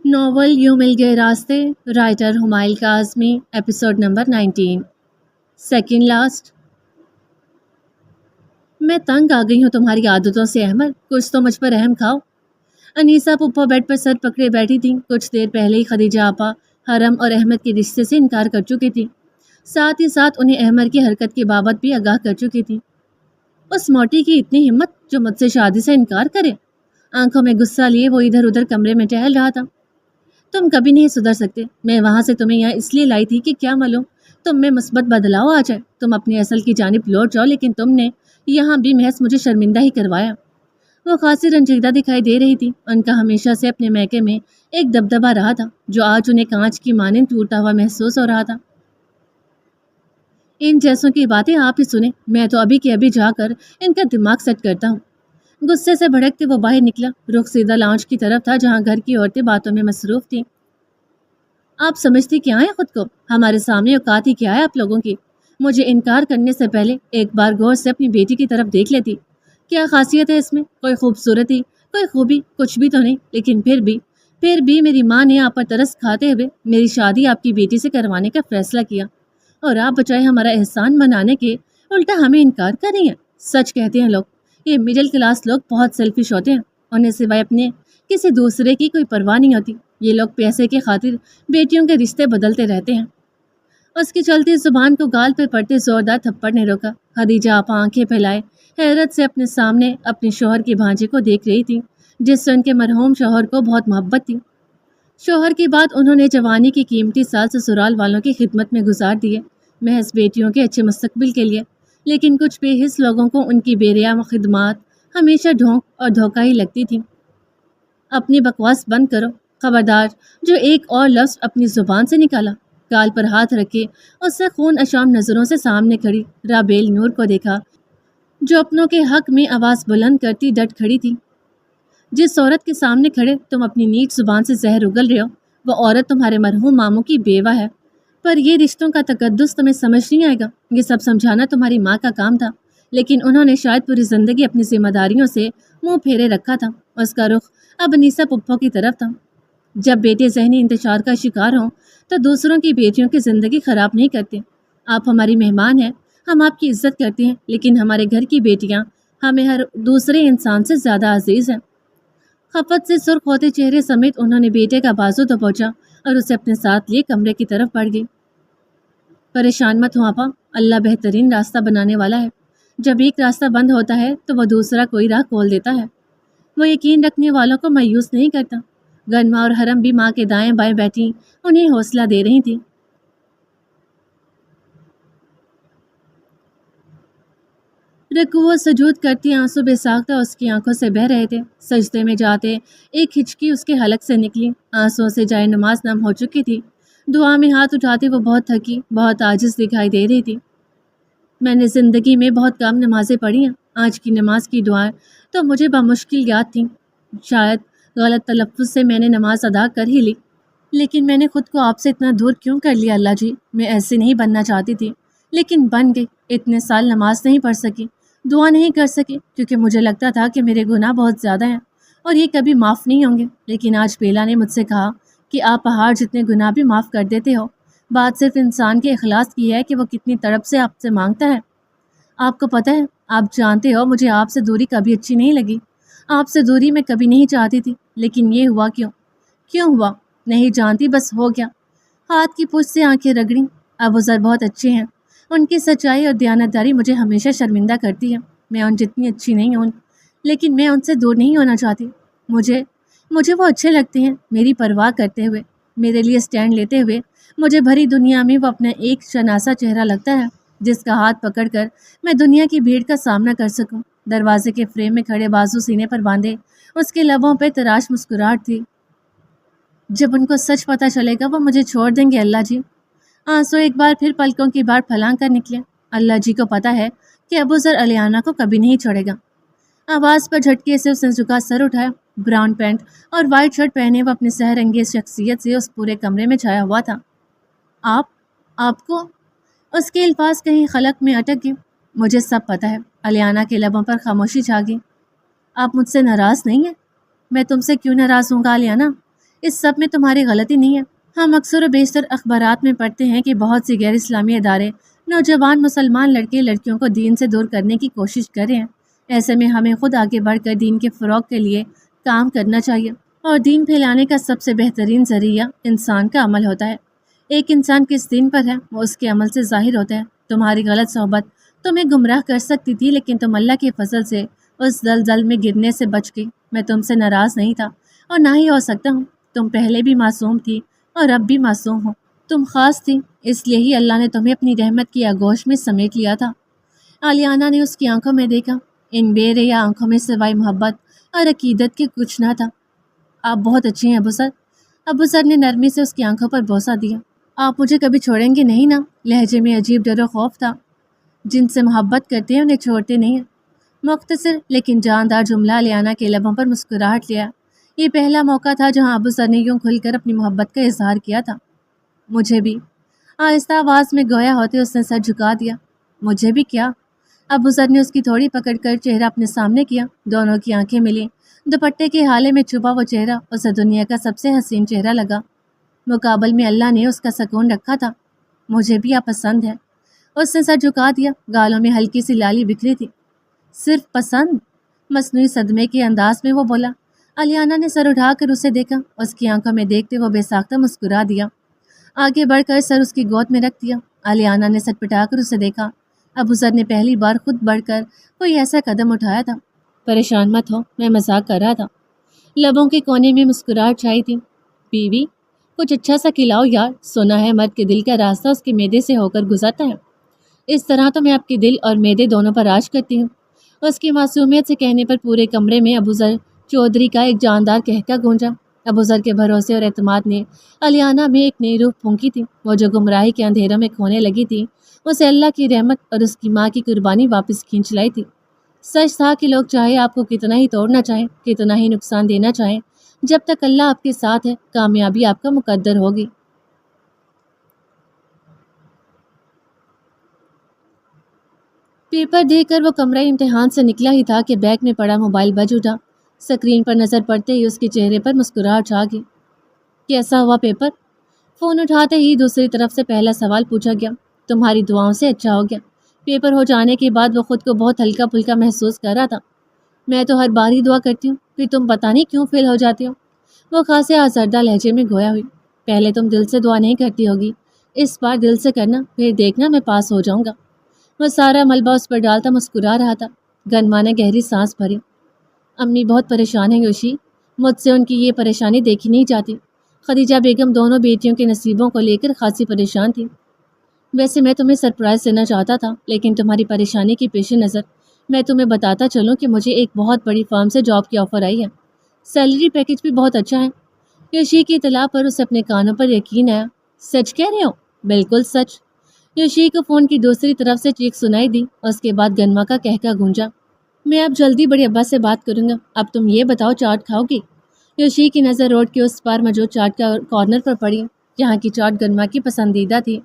Novel یوں مل گئے راستے، writer Humail Kazmi, episode number 19، second last. میں تنگ آ گئی ہوں تمہاری عادتوں سے احمد، کچھ تو مجھ پر رحم کھاؤ۔ انیسہ پپا بیڈ پر سر پکڑے بیٹھی تھیں۔ کچھ دیر پہلے ہی خدیجہ آپا حرم اور احمد کے رشتے سے انکار کر چکی تھی، ساتھ ہی ساتھ انہیں احمد کی حرکت کی بابت بھی آگاہ کر چکی تھی۔ اس موٹی کی اتنی ہمت جو مجھ سے شادی سے انکار کرے۔ آنکھوں میں غصہ لیے وہ ادھر ادھر کمرے میں ٹہل رہا تھا۔ تم کبھی نہیں سدھر سکتے۔ میں وہاں سے تمہیں یہاں اس لیے لائی تھی کہ کیا معلوم تم میں مثبت بدلاؤ آ جائے، تم اپنی اصل کی جانب لوٹ جاؤ، لیکن تم نے یہاں بھی محض مجھے شرمندہ ہی کروایا۔ وہ خاصی رنجیدہ دکھائی دے رہی تھی۔ ان کا ہمیشہ سے اپنے میکے میں ایک دبدبہ رہا تھا جو آج انہیں کانچ کی مانند ٹوٹا ہوا محسوس ہو رہا تھا۔ ان جیسوں کی باتیں آپ ہی سنیں، میں تو ابھی کے ابھی جا کر ان کا دماغ سیٹ کرتا ہوں۔ غصے سے بھڑکتے وہ باہر نکلا۔ رخ سیدھا لاؤنج کی طرف تھا جہاں گھر کی عورتیں باتوں میں مصروف تھیں۔ آپ سمجھتی کیا ہیں خود کو؟ ہمارے سامنے اوقات ہی کیا ہے آپ لوگوں کی؟ مجھے انکار کرنے سے پہلے ایک بار غور سے اپنی بیٹی کی طرف دیکھ لیتی۔ کیا خاصیت ہے اس میں؟ کوئی خوبصورتی، کوئی خوبی، کچھ بھی تو نہیں، لیکن پھر بھی میری ماں نے آپ پر ترس کھاتے ہوئے میری شادی آپ کی بیٹی سے کروانے کا فیصلہ کیا، اور آپ بچائے ہمارا احسان منانے کے الٹا ہمیں انکار کر رہی ہیں۔ سچ کہتے ہیں لوگ، یہ مڈل کلاس لوگ بہت سیلفش ہوتے ہیں، انہیں سوائے اپنے کسی دوسرے کی کوئی پرواہ نہیں ہوتی۔ یہ لوگ پیسے کی خاطر بیٹیوں کے رشتے بدلتے رہتے ہیں۔ اس کی چلتی زبان کو گال پہ پڑتے زوردار تھپڑ نے روکا۔ خدیجہ آپا آنکھیں پھیلائے حیرت سے اپنے سامنے اپنے شوہر کے بھانجے کو دیکھ رہی تھی، جس سے ان کے مرحوم شوہر کو بہت محبت تھی۔ شوہر کے بعد انہوں نے جوانی کی قیمتی سال سسرال والوں کی خدمت میں گزار دیے، محض بیٹیوں کے اچھے مستقبل کے لیے، لیکن کچھ بے حس لوگوں کو ان کی بے ریا خدمات ہمیشہ ڈھونک اور دھوکہ ہی لگتی تھی۔ اپنی بکواس بند کرو، خبردار جو ایک اور لفظ اپنی زبان سے نکالا۔ گال پر ہاتھ رکھے اس سے خون اشام نظروں سے سامنے کھڑی رابیل نور کو دیکھا، جو اپنوں کے حق میں آواز بلند کرتی ڈٹ کھڑی تھی۔ جس عورت کے سامنے کھڑے تم اپنی نیٹ زبان سے زہر اگل رہے ہو، وہ عورت تمہارے مرحوم ماموں کی بیوہ ہے، پر یہ رشتوں کا تقدس تمہیں سمجھ نہیں آئے گا۔ یہ سب سمجھانا تمہاری ماں کا کام تھا، لیکن انہوں نے شاید پوری زندگی اپنی ذمہ داریوں سے منہ پھیرے رکھا تھا۔ اس کا رخ اب انیسہ پپھو کی طرف تھا۔ جب بیٹے ذہنی انتشار کا شکار ہوں تو دوسروں کی بیٹیوں کی زندگی خراب نہیں کرتے۔ آپ ہماری مہمان ہیں، ہم آپ کی عزت کرتے ہیں، لیکن ہمارے گھر کی بیٹیاں ہمیں ہر دوسرے انسان سے زیادہ عزیز ہیں۔ خفت سے سرخ ہوتے چہرے سمیت انہوں نے بیٹے کا بازو دبوچا اور اسے اپنے ساتھ لیے کمرے کی طرف بڑھ گئی۔ پریشان مت ہو آپا، اللہ بہترین راستہ بنانے والا ہے۔ جب ایک راستہ بند ہوتا ہے تو وہ دوسرا کوئی راہ کھول دیتا ہے۔ وہ یقین رکھنے والوں کو مایوس نہیں کرتا۔ گنما اور حرم بھی ماں کے دائیں بائیں بیٹھی انہیں حوصلہ دے رہی تھی۔ رکوع و سجود کرتی آنسو بے ساختہ اس کی آنکھوں سے بہہ رہے تھے۔ سجدے میں جاتے ایک ہچکی اس کے حلق سے نکلی، آنسوں سے جائے نماز نم ہو چکی تھی۔ دعا میں ہاتھ اٹھاتے وہ بہت تھکی، بہت عاجز دکھائی دے رہی تھی۔ میں نے زندگی میں بہت کم نمازیں پڑھی ہیں، آج کی نماز کی دعائیں تو مجھے بمشکل یاد تھیں۔ شاید غلط تلفظ سے میں نے نماز ادا کر ہی لی، لیکن میں نے خود کو آپ سے اتنا دور کیوں کر لیا اللہ جی؟ میں ایسے نہیں بننا چاہتی تھی، لیکن بن گئی۔ اتنے سال نماز نہیں پڑھ سکی، دعا نہیں کر سکی، کیونکہ مجھے لگتا تھا کہ میرے گناہ بہت زیادہ ہیں اور یہ کبھی معاف نہیں ہوں گے۔ لیکن آج بیلا نے مجھ سے کہا کہ آپ پہاڑ جتنے گناہ بھی معاف کر دیتے ہو۔ بات صرف انسان کے اخلاص کی ہے کہ وہ کتنی تڑپ سے آپ سے مانگتا ہے۔ آپ کو پتہ ہے، آپ جانتے ہو مجھے آپ سے دوری کبھی اچھی نہیں لگی، آپ سے دوری میں کبھی نہیں چاہتی تھی، لیکن یہ ہوا کیوں ہوا نہیں جانتی، بس ہو گیا۔ ہاتھ کی پشت سے آنکھیں رگڑیں۔ ابو ذر بہت اچھے ہیں، ان کی سچائی اور دیانتداری مجھے ہمیشہ شرمندہ کرتی ہے۔ میں ان جتنی اچھی نہیں ہوں، لیکن میں ان سے دور نہیں ہونا چاہتی۔ مجھے وہ اچھے لگتے ہیں، میری پرواہ کرتے ہوئے، میرے لیے سٹینڈ لیتے ہوئے۔ مجھے بھری دنیا میں وہ اپنا ایک شناسا چہرہ لگتا ہے جس کا ہاتھ پکڑ کر میں دنیا کی بھیڑ کا سامنا کر سکوں۔ دروازے کے فریم میں کھڑے بازو سینے پر باندھے، اس کے لبوں پہ تراش مسکراہٹ تھی۔ جب ان کو سچ پتہ چلے گا وہ مجھے چھوڑ دیں گے اللہ جی۔ آنسو ایک بار پھر پلکوں کی بار پھلانگ کر نکلے۔ اللہ جی کو پتہ ہے کہ ابو ذر الیانہ کو کبھی نہیں چھوڑے گا۔ آواز پر جھٹکے سے اس نے جھکا سر اٹھایا۔ براؤن پینٹ اور وائٹ شرٹ پہنے وہ اپنی سحر انگیز شخصیت سے اس پورے کمرے میں چھایا ہوا تھا۔ آپ کو اس کے الفاظ کہیں خلق میں اٹک گئے۔ مجھے سب پتہ ہے۔ الیانہ کے لبوں پر خاموشی چھا گئی۔ آپ مجھ سے ناراض نہیں ہیں؟ میں تم سے کیوں ناراض ہوں گا الیانہ؟ اس سب میں تمہاری غلطی نہیں ہے۔ ہم اکثر و بیشتر اخبارات میں پڑھتے ہیں کہ بہت سی غیر اسلامی ادارے نوجوان مسلمان لڑکے لڑکیوں کو دین سے دور کرنے کی کوشش کر رہے ہیں۔ ایسے میں ہمیں خود آگے بڑھ کر دین کے فروغ کے لیے کام کرنا چاہیے، اور دین پھیلانے کا سب سے بہترین ذریعہ انسان کا عمل ہوتا ہے۔ ایک انسان کس دین پر ہے وہ اس کے عمل سے ظاہر ہوتا ہے۔ تمہاری غلط صحبت تمہیں گمراہ کر سکتی تھی، لیکن تم اللہ کے فضل سے اس دلدل میں گرنے سے بچ گئی۔ میں تم سے ناراض نہیں تھا اور نہ ہی ہو سکتا ہوں۔ تم پہلے بھی معصوم تھی اور اب بھی معصوم ہو۔ تم خاص تھی، اس لیے ہی اللہ نے تمہیں اپنی رحمت کی آغوش میں سمیٹ لیا تھا۔ آلیانہ نے اس کی آنکھوں میں دیکھا۔ ان بے ریا آنکھوں میں سوائے محبت اور عقیدت کے کچھ نہ تھا۔ آپ بہت اچھی ہیں ابو سر۔ ابو سر نے نرمی سے اس کی آنکھوں پر بوسہ دیا۔ آپ مجھے کبھی چھوڑیں گے نہیں نا؟ لہجے میں عجیب ڈر و خوف تھا۔ جن سے محبت کرتے ہیں انہیں چھوڑتے نہیں ہیں۔ مختصر لیکن جاندار جملہ آلیانہ کے لبوں پر مسکراہٹ لیا۔ یہ پہلا موقع تھا جہاں ابو سر نے یوں کھل کر اپنی محبت کا اظہار کیا تھا۔ مجھے بھی، آہستہ آواز میں گویا ہوتے اس نے سر جھکا دیا۔ مجھے بھی کیا؟ ابو سر نے اس کی تھوڑی پکڑ کر چہرہ اپنے سامنے کیا۔ دونوں کی آنکھیں ملیں۔ دوپٹے کے حالے میں چھپا وہ چہرہ اسے دنیا کا سب سے حسین چہرہ لگا۔ مقابل میں اللہ نے اس کا سکون رکھا تھا۔ مجھے بھی آپ پسند ہے۔ اس نے سر جھکا دیا۔ گالوں میں ہلکی سی لالی بکھری تھی۔ صرف پسند؟ مصنوعی صدمے کے انداز میں وہ بولا۔ آلیانہ نے سر اٹھا کر اسے دیکھا۔ اس کی آنکھوں میں دیکھتے وہ بے ساختہ مسکرا دیا۔ آگے بڑھ کر سر اس کی گود میں رکھ دیا۔ آلیانہ نے سر پٹا کر اسے دیکھا۔ ابو سر نے پہلی بار خود بڑھ کر کوئی ایسا قدم اٹھایا تھا۔ پریشان مت ہو، میں مذاق کر رہا تھا۔ لبوں کے کونے میں مسکراہٹ چھائی تھی۔ بیوی، کچھ اچھا سا کھلاؤ یار۔ سنا ہے مرد کے دل کا راستہ اس کے معدے سے ہو کر گزرتا ہے۔ اس طرح تو میں آپ کے دل اور معدے دونوں پر راج کرتی ہوں۔ اس کی معصومیت سے کہنے پر پورے کمرے میں ابو ذر چودھری کا ایک جاندار کہکا گونجا۔ ابو ذر کے بھروسے اور اعتماد نے آلیانہ میں ایک نئی روح پھونکی تھی۔ وہ جو گمراہی کے اندھیروں میں کھونے لگی تھی، اسے اللہ کی رحمت اور اس کی ماں کی قربانی واپس کھینچ لائی تھی۔ سچ تھا کہ لوگ چاہے آپ کو کتنا ہی توڑنا چاہیں، کتنا ہی نقصان دینا چاہیں، جب تک اللہ آپ کے ساتھ ہے، کامیابی آپ کا مقدر ہوگی۔ پیپر دے کر وہ کمرہ امتحان سے نکلا ہی تھا کہ بیگ میں پڑا موبائل بج اٹھا۔ سکرین پر نظر پڑتے ہی اس کے چہرے پر مسکراہٹ چھا گئی۔ کیسا ہوا پیپر؟ فون اٹھاتے ہی دوسری طرف سے پہلا سوال پوچھا گیا۔ تمہاری دعاؤں سے اچھا ہو گیا۔ پیپر ہو جانے کے بعد وہ خود کو بہت ہلکا پھلکا محسوس کر رہا تھا۔ میں تو ہر بار ہی دعا کرتی ہوں، پھر تم پتہ نہیں کیوں فیل ہو جاتے ہو۔ وہ خاصے آزردہ لہجے میں گویا ہوئی۔ پہلے تم دل سے دعا نہیں کرتی ہوگی، اس بار دل سے کرنا، پھر دیکھنا میں پاس ہو جاؤں گا۔ وہ سارا ملبہ اس پر ڈالتا مسکرا رہا تھا۔ گنما نے گہری سانس بھری۔ امی بہت پریشان ہیں یوشی، مجھ سے ان کی یہ پریشانی دیکھی نہیں جاتی۔ خدیجہ بیگم دونوں بیٹیوں کے نصیبوں کو لے کر خاصی پریشان تھی۔ ویسے میں تمہیں سرپرائز دینا چاہتا تھا، لیکن تمہاری پریشانی کے پیش نظر میں تمہیں بتاتا چلوں کہ مجھے ایک بہت بڑی فرم سے جاب کی آفر آئی ہے۔ سیلری پیکج بھی بہت اچھا ہے۔ یوشی کی اطلاع پر اسے اپنے کانوں پر یقین آیا۔ سچ کہہ رہے ہو؟ بالکل سچ۔ یوشی کو فون کی دوسری طرف سے چیخ سنائی دی۔ اس کے بعد گنما کا کہکا گونجا۔ میں اب جلدی بڑے ابا سے بات کروں گا۔ اب تم یہ بتاؤ چاٹ کھاؤ گی؟ یوشی کی نظر روڈ کے اس پار موجود چاٹ کا کارنر پر پڑی۔ یہاں کی چاٹ گنما کی پسندیدہ تھی۔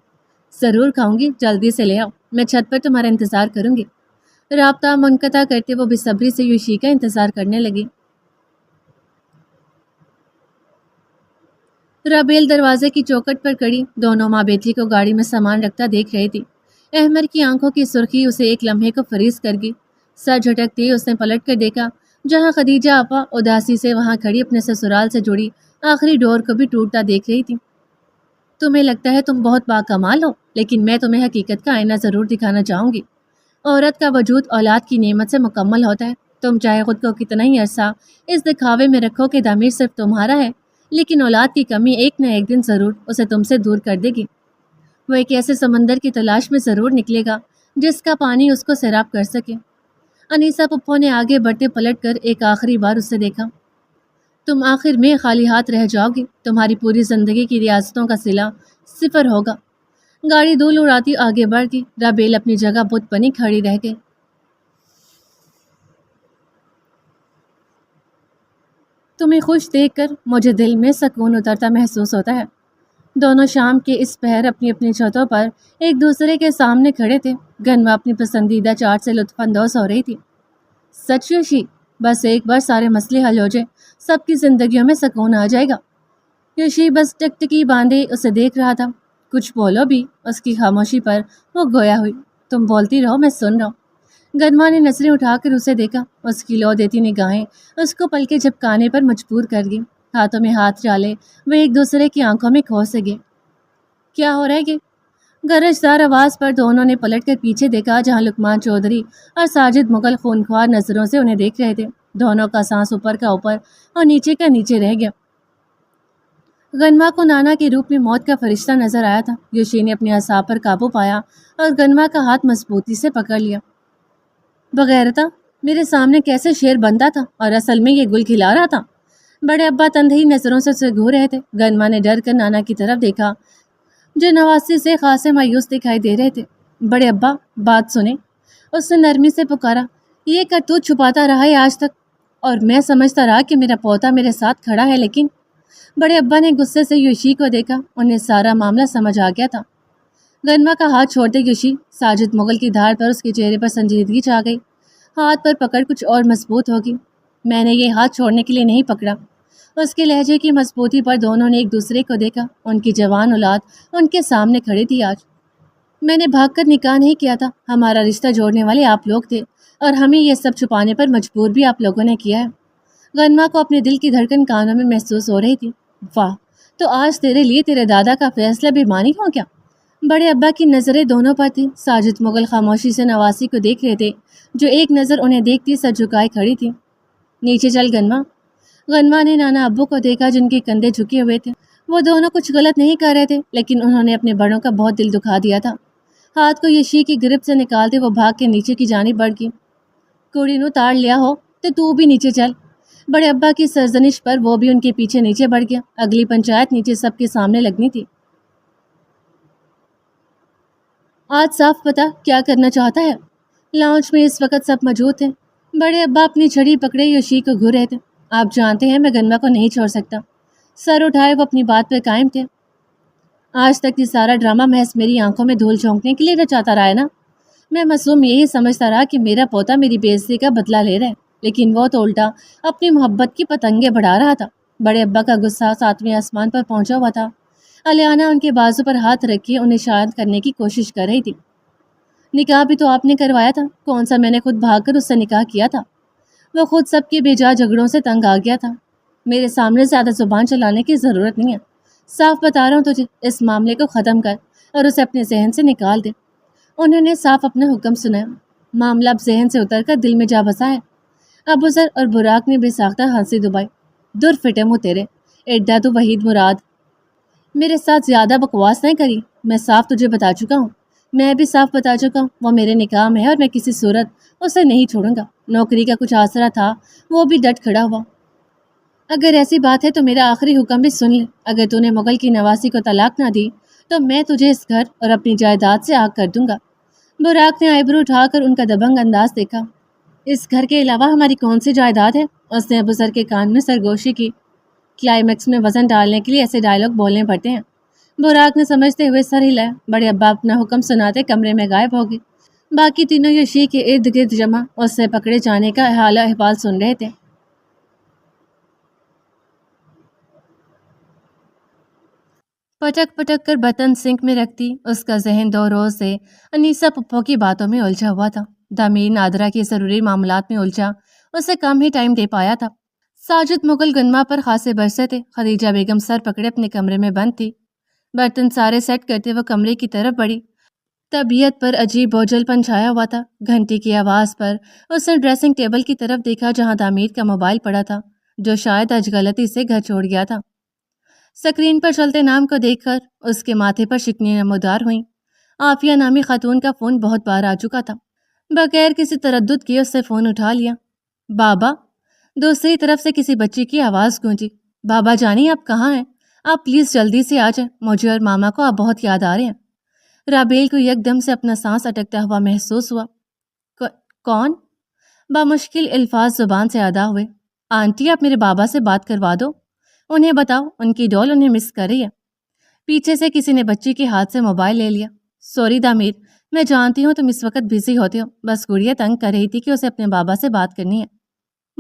ضرور کھاؤں گی، جلدی سے لے آؤ، میں چھت پر تمہارا انتظار کروں گی۔ رابطہ منقطع کرتے وہ بے صبری سے یوشی کا انتظار کرنے لگی۔ رابیل دروازے کی چوکھٹ پر کڑی دونوں ماں بیٹی کو گاڑی میں سامان رکھتا دیکھ رہی تھی۔ احمر کی آنکھوں کی سرخی اسے ایک لمحے کو فریز کر گئی۔ سر جھٹکتے ہی اس نے پلٹ کر دیکھا، جہاں خدیجہ آپا اداسی سے وہاں کھڑی اپنے سسرال سے جڑی آخری ڈور کو بھی ٹوٹتا دیکھ رہی تھی۔ تمہیں لگتا ہے تم بہت باکمال ہو، لیکن میں تمہیں حقیقت کا آئینہ ضرور دکھانا چاہوں گی۔ عورت کا وجود اولاد کی نعمت سے مکمل ہوتا ہے۔ تم چاہے خود کو کتنا ہی عرصہ اس دکھاوے میں رکھو کہ ضمیر صرف تمہارا ہے، لیکن اولاد کی کمی ایک نہ ایک دن ضرور اسے تم سے دور کر دے گی۔ وہ ایک ایسے سمندر کی تلاش میں ضرور نکلے گا جس کا پانی اس کو سیراب کر سکے۔ انیسہ پپھو نے آگے بڑھتے پلٹ کر ایک آخری بار اسے دیکھا۔ تم آخر میں خالی ہاتھ رہ جاؤ گی، تمہاری پوری زندگی کی ریاستوں کا صلہ صفر ہوگا۔ گاڑی دھول اڑاتی آگے بڑھ گئی۔ رابیل اپنی جگہ بت بنی کھڑی رہ گئی۔ تمہیں خوش دیکھ کر مجھے دل میں سکون اترتا محسوس ہوتا ہے۔ دونوں شام کے اس پہر اپنی اپنی چھتوں پر ایک دوسرے کے سامنے کھڑے تھے۔ گنوا اپنی پسندیدہ چاٹ سے لطف اندوز ہو رہی تھی۔ سچ یوشی، بس ایک بار سارے مسئلے حل ہو جائے، سب کی زندگیوں میں سکون آ جائے گا۔ یوشی بس ٹکٹکی باندھے اسے دیکھ رہا تھا، کچھ بولو بھی۔ اس کی خاموشی پر وہ گویا ہوئی۔ تم بولتی رہو، میں سن رہا ہوں۔ گنما نے نظریں اٹھا کر اسے دیکھا، اس کی لو دیتی نگاہیں اس کو پلکیں جھپکانے پر مجبور کر گئی۔ ہاتھوں میں ہاتھ ڈالے وہ ایک دوسرے کی آنکھوں میں کھو سے گئے۔ کیا ہو رہا ہے یہ؟ گرجدار آواز پر دونوں نے پلٹ کر پیچھے دیکھا، جہاں لقمان چودھری اور ساجد مغل خونخوار نظروں سے انہیں دیکھ رہے تھے۔ دونوں کا سانس اوپر کا اوپر اور نیچے کا نیچے رہ گیا۔ گنما کو نانا کے روپ میں موت کا فرشتہ نظر آیا تھا۔ یوشی نے اپنے اعصاب پر قابو پایا اور گنما کا ہاتھ مضبوطی سے پکڑ لیا۔ بغیرتا، میرے سامنے کیسے شیر بنتا تھا اور اصل میں یہ گل کھلا رہا تھا۔ بڑے ابا تندہی نظروں سے اسے گھور رہے تھے۔ گنما نے ڈر کر نانا کی طرف دیکھا، جو نواسی سے خاصے مایوس دکھائی دے رہے تھے۔ بڑے ابا، بات سنیں، اس نے نرمی سے پکارا۔ یہ کرتوت چھپاتا رہا ہے آج تک، اور میں سمجھتا رہا کہ میرا پوتا میرے ساتھ کھڑا ہے، لیکن بڑے ابا نے غصے سے یوشی کو دیکھا۔ انہیں سارا معاملہ سمجھ آ گیا تھا۔ گنما کا ہاتھ چھوڑ دے یوشی۔ ساجد مغل کی دھار پر اس کے چہرے پر سنجیدگی چھا گئی۔ ہاتھ پر پکڑ کچھ اور مضبوط ہوگی۔ میں نے یہ ہاتھ چھوڑنے کے لیے نہیں پکڑا۔ اس کے لہجے کی مضبوطی پر دونوں نے ایک دوسرے کو دیکھا۔ ان کی جوان اولاد ان کے سامنے کھڑی تھی آج۔ میں نے بھاگ کر نکاح نہیں کیا تھا، ہمارا رشتہ جوڑنے والے آپ لوگ تھے، اور ہمیں یہ سب چھپانے پر مجبور بھی آپ لوگوں نے کیا ہے۔ گنما کو اپنے دل کی دھڑکن کانوں میں محسوس ہو رہی تھی۔ واہ، تو آج تیرے لیے تیرے دادا کا فیصلہ بھی مانی ہو کیا؟ بڑے ابا کی نظریں دونوں پر تھیں۔ ساجد مغل خاموشی سے نواسی کو دیکھ رہے تھے، جو ایک نظر انہیں دیکھتی سر جھکائے کھڑی تھی۔ نیچے چل گنما۔ گنما نے نانا ابو کو دیکھا، جن کے کندھے جھکے ہوئے تھے۔ وہ دونوں کچھ غلط نہیں کر رہے تھے، لیکن انہوں نے اپنے بڑوں کا بہت دل دکھا دیا تھا۔ ہاتھ کو یشی کی گرفت سے نکالتے وہ بھاگ کے نیچے کی جانب بڑھ گئی۔ کڑی نو تاڑ لیا ہو تو بھی نیچے چل۔ بڑے ابا کی سرزنش پر وہ بھی ان کے پیچھے نیچے بڑھ گیا۔ اگلی پنچایت نیچے سب کے سامنے لگنی تھی۔ آج صاف پتا کیا کرنا چاہتا ہے۔ لاؤنج میں اس وقت سب موجود تھے۔ بڑے ابا اپنی چھڑی پکڑے یوشی کو گھور رہے تھے۔ آپ جانتے ہیں میں گنما کو نہیں چھوڑ سکتا۔ سر اٹھائے وہ اپنی بات پہ قائم تھے۔ آج تک یہ سارا ڈرامہ محض میری آنکھوں میں دھول جھونکنے کے لیے رچاتا رہا ہے نا۔ میں معصوم یہی سمجھتا رہا کہ میرا پوتا میری بے عزتی کا بدلہ لے رہا ہے، لیکن وہ تو الٹا اپنی محبت کی پتنگیں بڑھا رہا تھا۔ بڑے ابا کا غصہ ساتویں آسمان پر پہنچا ہوا تھا۔ الیانا ان کے بازو پر ہاتھ رکھے انہیں شانت کرنے کی کوشش کر رہی تھی۔ نکاح بھی تو آپ نے کروایا تھا، کون سا میں نے خود بھاگ کر اس سے نکاح کیا تھا؟ وہ خود سب کے بے جا جھگڑوں سے تنگ آ گیا تھا۔ میرے سامنے زیادہ زبان چلانے کی ضرورت نہیں ہے۔ صاف بتا رہا ہوں تجھے، اس معاملے کو ختم کر اور اسے اپنے ذہن سے نکال دے۔ انہوں نے صاف اپنا حکم سنایا۔ معاملہ اب ذہن سے اتر کر دل میں جا بسا ہے۔ ابو ذر اور براق نے بے ساختہ ہنسی دبائی۔ دور فٹے منہ تیرے، ایڈا تو وحید مراد۔ میرے ساتھ زیادہ بکواس نہیں کری، میں صاف تجھے بتا چکا ہوں۔ میں بھی صاف بتا چکا ہوں، وہ میرے نکاح میں ہے اور میں کسی صورت اسے نہیں چھوڑوں گا۔ نوکری کا کچھ آسرا تھا، وہ بھی ڈٹ کھڑا ہوا۔ اگر ایسی بات ہے تو میرا آخری حکم بھی سن لے۔ اگر تو نے مغل کی نواسی کو طلاق نہ دی تو میں تجھے اس گھر اور اپنی جائیداد سے آگ کر دوں گا۔ براق نے آئیبرو اٹھا کر ان کا دبنگ انداز دیکھا۔ اس گھر کے علاوہ ہماری کون سی جائیداد ہے؟ اس نے ابو ذر کے کان میں سرگوشی کی۔ کلائمیکس میں وزن ڈالنے کے لیے ایسے ڈائلاگ بولنے پڑتے ہیں۔ براق نے سمجھتے ہوئے سر ہلایا۔ بڑے ابا اپنا حکم سناتے کمرے میں غائب ہو گئے۔ باقی تینوں یوشی کے ارد گرد جمع اس سے پکڑے جانے کا حال احوال سن رہے تھے۔ پٹک پٹک کر برتن سنک میں رکھتی، اس کا ذہن 2 روز سے انیسا پپو کی باتوں میں الجھا ہوا تھا۔ دامیر نادرہ کے ضروری معاملات میں الجھا اسے کم ہی ٹائم دے پایا تھا۔ ساجد مغل گنما پر خاصے برسے تھے۔ خدیجہ بیگم سر پکڑے اپنے کمرے میں بند تھی۔ برتن سارے سیٹ کرتے وہ کمرے کی طرف بڑھی۔ طبیعت پر عجیب بوجھل پن چھایا ہوا تھا۔ گھنٹی کی آواز پر اس نے ڈریسنگ ٹیبل کی طرف دیکھا، جہاں دامیر کا موبائل پڑا تھا، جو شاید آج غلطی سے گھر چھوڑ گیا تھا۔ سکرین پر چلتے نام کو دیکھ کر اس کے ماتھے پر شکنیں نمودار ہوئیں۔ عافیہ نامی خاتون کا فون بہت بار آ چکا تھا۔ بغیر کسی تردد کے اس سے فون اٹھا لیا۔ بابا، دوسری طرف سے کسی بچی کی آواز گونجی۔ بابا جانی، آپ کہاں ہیں؟ آپ پلیز جلدی سے آ جائیں، مجھے اور ماما کو آپ بہت یاد آ رہے ہیں۔ رابیل کو یک دم سے اپنا سانس اٹکتا ہوا محسوس ہوا۔ کون؟ بامشکل الفاظ زبان سے ادا ہوئے۔ آنٹی، آپ میرے بابا سے بات کروا دو، انہیں بتاؤ ان کی ڈول انہیں مس کر رہی ہے۔ پیچھے سے کسی نے بچی کے ہاتھ سے موبائل لے لیا۔ سوری دامیر، میں جانتی ہوں تم اس وقت بزی ہوتے ہو، بس گڑیا تنگ کر رہی تھی کہ اسے اپنے بابا سے بات کرنی ہے۔